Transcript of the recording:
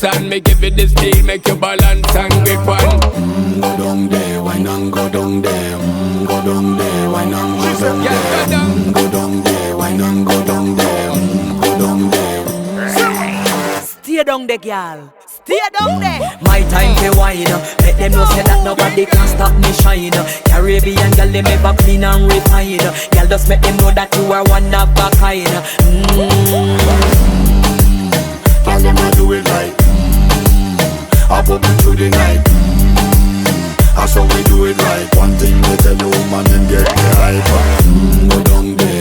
dance and me give it this feel, make you balance and grip on. Go down there, why not go down there? Go down there, why not go down there? Go down there, why not go down there? Go down there. Stay down there, girl. Stay down there. My time to wine. Let them know say that nobody can stop me shine. Caribbean girl, they never clean and refine. Girl, just make them know that you are one of a kind. Tell them I do it right. I pop it through the night. That's how we do it right. One thing we tell you, man, and get the hype. Go down there.